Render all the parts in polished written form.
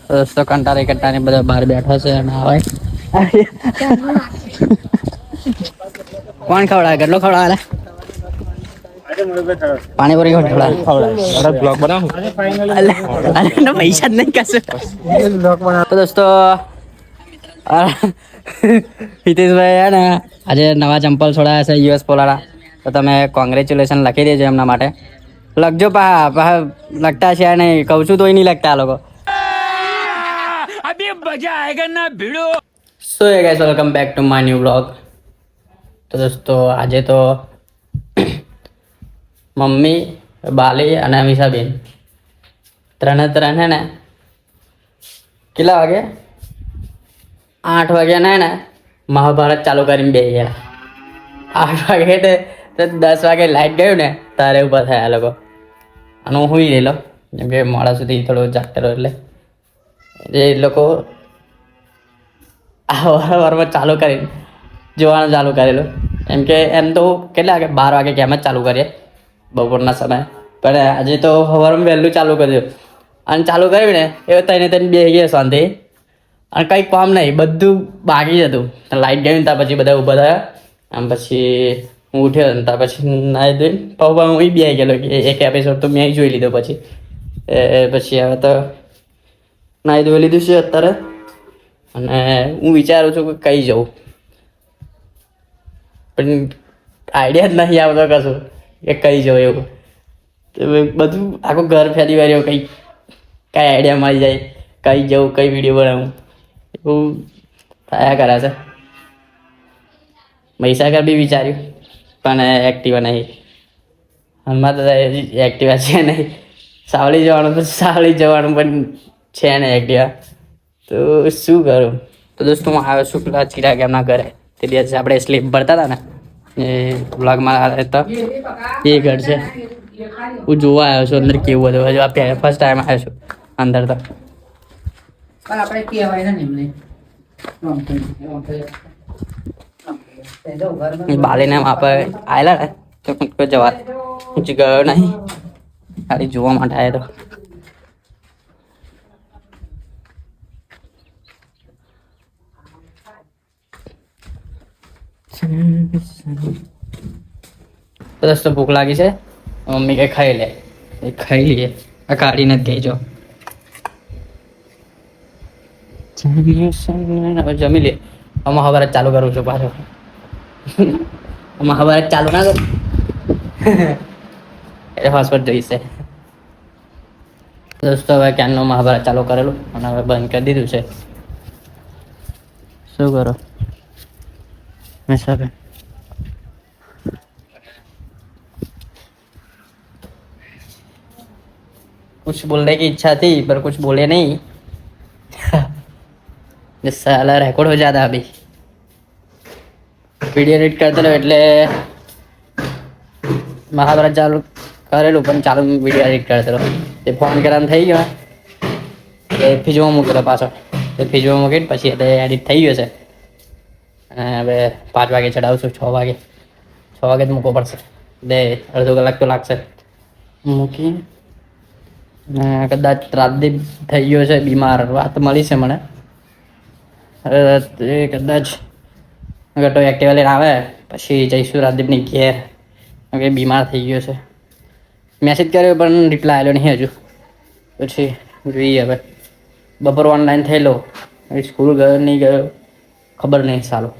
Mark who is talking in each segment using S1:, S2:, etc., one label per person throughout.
S1: દોસ્તો કંટાળી કંટાળી બધા બહાર બેઠા છે અને આવે કોણ ખવડાવે કેટલો ખવડાવે પાણીપુરી કોણ ખવડાવે બ્લોગ બનાવું પૈસા જ નહીં કશું તો દોસ્તો હિતેશભાઈ હે ને આજે નવા ચંપલ છોડાયા છે યુએસ પોલાના તો તમે કોંગ્રેચ્યુલેશન લખી દેજો એમના માટે લખજો પા લખતા છે નહીં કહું છું તોય નહીં લખતા આ લોકો અભી મજા આયેગા ના ભીડો so hey guys welcome back to my new vlog તો દોસ્તો આજે તો મમ્મી બાલી અને અમીષાબેન ત્રણ હે ને કેટલા વાગે 8 વાગ્યા ને મહાભારત ચાલુ કરીને બે ગયા 8 વાગે તો 10 વાગે લાઈટ ગયું ને તારે ઊભા થયા લોકો અને હું હુઈ રહેલો જેમ કે મોડા સુધી થોડો જાગતો રહ્યો એટલે એ લોકો વારમાં ચાલુ કરીને જોવાનું ચાલુ કરેલું એમ કે એમ તો કેટલા વાગે 12 વાગે કેમ જ ચાલુ કરીએ બપોરના સમયે પણ આજે તો સવારમાં વહેલું ચાલુ કર્યું અને ચાલુ કર્યું ને એ તઈને બે ગયા શાંતિ અને કંઈ કામ નહીં બધું બાકી જ હતું લાઈટ ગયું ત્યાં પછી બધા ઊભા થયા આમ પછી હું ઉઠ્યો ને ત્યાં પછી નાહી ધોઈને પપ્પા હું બી આવી ગયેલો કે એક એપિસોડ તો મેં જોઈ લીધો પછી પછી હવે તો નાહી ધોઈ લીધું છે અત્યારે અને હું વિચારું છું કે કઈ જવું પણ આઈડિયા જ નહીં આવતો કશું કે કઈ જવું એવું બધું આખું ઘર ફેરી વાર્યો કંઈ આઈડિયા મળી જાય કઈ જવું કઈ વિડીયો બનાવું એવું થયા કરે છે મહીસાગર બી વિચાર્યું પણ એક્ટિવા નહીં હાલમાં તો એક્ટિવા છે નહીં સાવલી જવાનું પણ છે ને એક્ટિવા તો શું કરું તો દોસ્તો હું આવ્યો છું પેલા ચિરાગ એમના ઘરે તે દિવસે આપણે સ્લીપ ભરતા હતા ને એ બ્લોગમાં હતા એ ઘર છે હું જોવા આવ્યો છું અંદર કેવું હતું હજુ ફર્સ્ટ ટાઈમ આવ્યો છું અંદર તો આપણે કહેવાય ને એમને બાલીને આપણે આવેલા ને તો કોઈ જવા ગયો નહીં ખાલી જોવા માટે આવ્યો તો દોસ્તો ભૂખ લાગી છે મમ્મી કે ખાઈ લે એ ખાઈ લઈએ આ કાઢીને જ દેજો હવે જમી લે મહાભારત ચાલુ કરું છું પાછો મહાભારત ચાલુ ના કરું એટલે હોસ્પિટલ જોઈશે દોસ્તો હવે ક્યારનું મહાભારત ચાલુ કરેલું અને હવે બંધ કરી દીધું છે શું કરો મેસાબેન कुछ बोलने की इच्छा थी पर कुछ बोले नहीं साला रिकॉर्ड हो जाता अभी वीडियो एडिट करते रहो એટલે મહાભારત ચાલુ કરેલું પણ ચાલુ વિડીયો એડિટ કરતો રહો તે ફોન કરવાનું થઈ ગયો એ ફીજમાં મૂકેલો પાછો તે ફીજમાં મૂકીને પછી એટલે એડિટ થઈ ગયો છે અને હવે 5 વાગે ચડાવશું 6 વાગે જ મૂકવો પડશે દે અડધો કલાક તો લાગશે મૂકી કદાચ રાતદીપ થઈ ગયો છે બીમાર વાત મળી છે મને એ કદાચ અગર તો એક્ટિવા લઈને આવે પછી જઈશું રાતદીપની ઘેર કે બીમાર થઈ ગયો છે મેસેજ કર્યો પણ રિપ્લાય આવ્યો નહીં હજુ પછી જોઈએ હવે બપોર ઓનલાઈન થયેલો સ્કૂલ ગયો નહીં ગયો ખબર નહીં સારું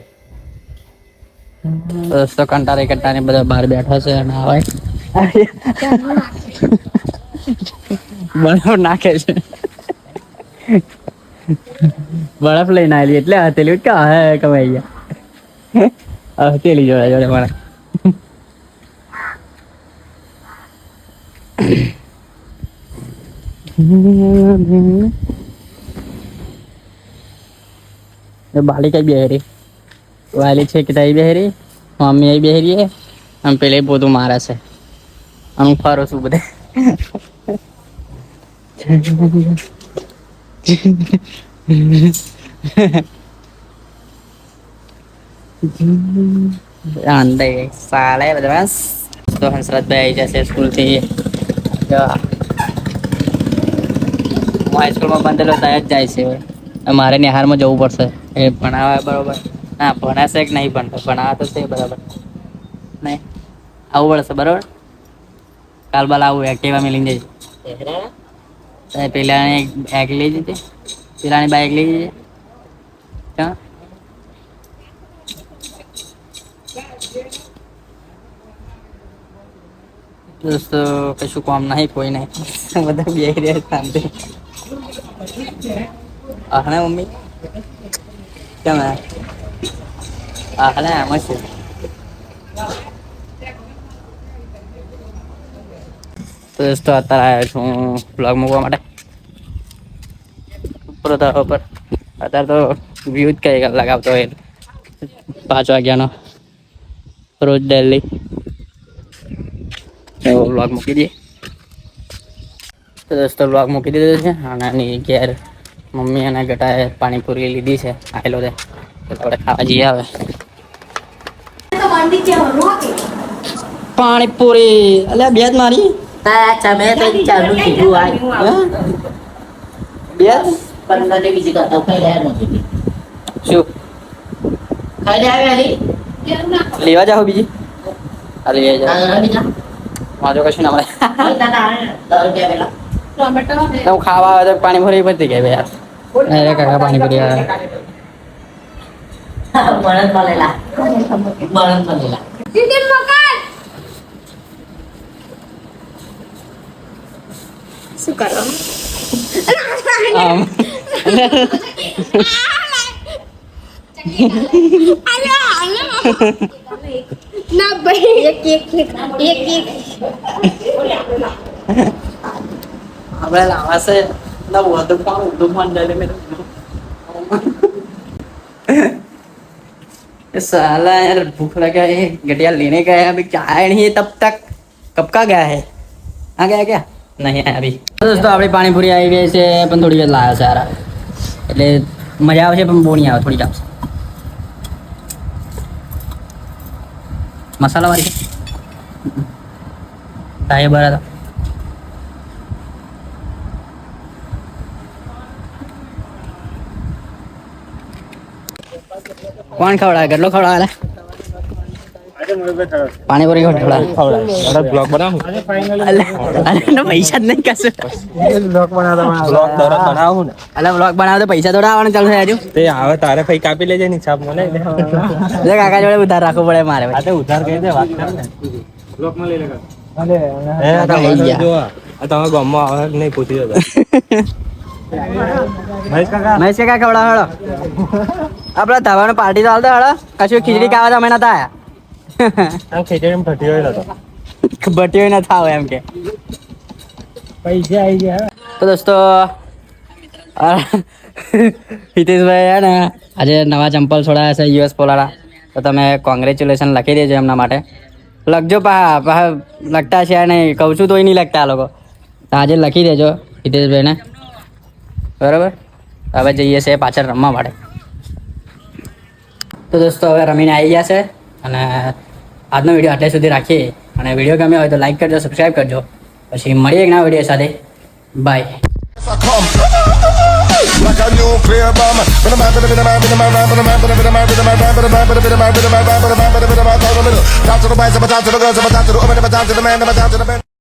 S1: દોસ્તો કંટાળી બધા બહાર બેઠા છે અને આવે બરફ નાખે છે બરફ લઈને આવેલી એટલે હથેલી કે હે કમાઈ ગયા હથેલી જોડે મારા બાલી કઈ બેહરી વાલી છે કે તાઈ બેહરી મમ્મી આવી બેહરી આમ પેલે બધું મારે છે આમ ફરો છું બધે अंदर साले बदमाश तो हंसरत भाई जैसे स्कूल थी હાઈસ્કૂલમાં ભણેલો ત્યાં જ જાય છે હવે. મારે નિહારમાં જવું પડશે એ ભણાવે બરોબર. હા ભણાશે કે નહીં ભણતો ભણાવે તો છે બરાબર નહીં આવવું પડશે બરાબર. કાલ બાલ આવું એક્ટિવા મિલિંગ જઈશ. પેલા એક લઈ જજે પેલાની બાઈક લઈ જજે ક્યાં દોસ્તો કશું કામ નહીં કોઈ નહીં બધા બેહી રહ્યા શાંતિ. આહણે મમ્મી કેમ આહણે આમ જ છે. તો દોસ્તો અત્યારે આવ્યો છું બ્લોગ મૂકવા માટે ઉપર ધાબા પર. અત્યારે તો વ્યૂ જ કઈ લગાવતો હોય 5 વાગ્યાનો રોજ ડેલી એવો બ્લોગ મૂકી દઈએ. તો દોસ્તો બ્લોગ મૂકી દીધો છે અને એની ઘેર મમ્મી અને ગટાએ પાણીપુરી લીધી છે આવેલો છે આપણે ખાવા જઈએ. આવે પાણીપુરી અલ્યા બે જ મારી
S2: તમે કઈ ચાલુ કીધું આ
S1: બે
S2: 15 ની બીજી કરતો ખાઈ રહ્યા નથી
S1: શું
S2: ખાઈ રહ્યા વેલી
S1: લેવા જાઓ બીજી આ લઈ જાઓ
S2: આ બીજા
S1: માજો કશું ના મળે.
S2: દાદા 10 રૂપિયા વેલા
S1: તો ખાવા આવે તો પાણીપુરી પતી ગઈ યાર. અરે કાકા પાણીપુરી આવે
S2: મણન મળેલા
S3: શું કરવાનું
S1: આમ
S3: ના ભાઈ એક
S1: આપણે લાવાશે ના વધુ પણ ઉધું પણ જાય મેં साला यार भूख लगा है गटिया लेने गया है अभी क्या आया नहीं है तब तक कब का गया है आ गया क्या नहीं आया अभी. તો દોસ્તો આપણી પાણીપુરી આવી ગઈ છે પણ થોડી વાર લાવ્યા છે યાર એટલે મજા આવશે પણ બહુ નહીં આવે થોડી જ આવશે. મસાલા વાળી છે બરાબર. કોણ ખવડાવે કેટલો ખવડાવે પાણીપુરી ખવડાવે
S4: બ્લોગ બનાવું
S1: પૈસા જ નહીં કશું
S4: બ્લોગ બનાવું ને
S1: અલા બ્લોગ બનાવે તો પૈસા થોડા આવવાનું ચાલુ થાય હજુ.
S4: તે આવે તારે ફઈ કાપી લેજે ની છાપ મને
S1: એટલે કાકા જોડે ઉધાર રાખવું પડે મારે
S4: આ તો ઉધાર કહી દે વાત કર ને બ્લોગ માં લઈ લે જો આ તમે ગામમાં આવે કે નહીં પૂછી દો મહેશ કાકા
S1: ખવડાવ હેડો આપડે ધાવાનો પાર્ટી તો હાલતો હેડો કશું ખીચડી ખાવા તો અમે નતા આયા.
S4: આમ ખીચડી ફટી હોય તો
S1: બટ્યો ના થાવ એમ કે
S4: પૈસા આવી ગયા.
S1: તો દોસ્તો હિતેશભાઈ હે ને આજે નવા ચંપલ છોડાયા છે યુએસ પોલાના તો તમે કોંગ્રેચ્યુલેશન લખી દેજો એમના માટે. લખજો પા લખતા છે નહીં કહું છું તોય નહીં લખતા આ લોકો તો આજે લખી દેજો હિતેશભાઈને બરાબર. હવે જઈએ છે પાછળ રમવા માટે. તો દોસ્તો હવે રમીને આવી ગયા છે અને આજનો વિડીયો આટલે સુધી રાખીએ અને વિડીયો ગમ્યો હોય તો લાઈક કરજો સબસ્ક્રાઈબ કરજો પછી મળીએ એક નવા વિડીયો સાથે by.
S5: Like a nuclear bomb. Talk to the boys, talk to the girls, talk to the women, talk to the men, talk to the men.